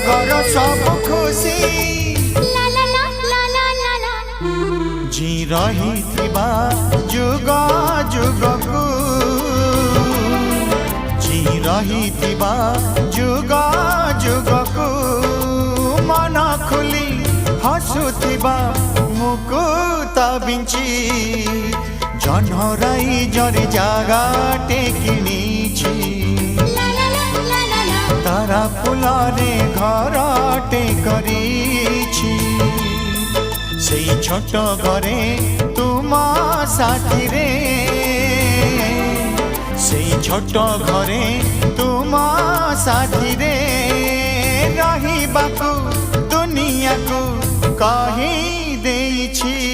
जगर सब खुशी जी रही जुग जुग को जी रही जुग जुग को मन खुली हसुथिबा मुकुता बिंची जन्हराई जरी जागा टेकिनीची तारा फुलरे घरटे करिछि सेई छोट घरे तुम साथी रे सेई छोट घरे तुम साथी रे रहिबाकू दुनिया को कहि देछि।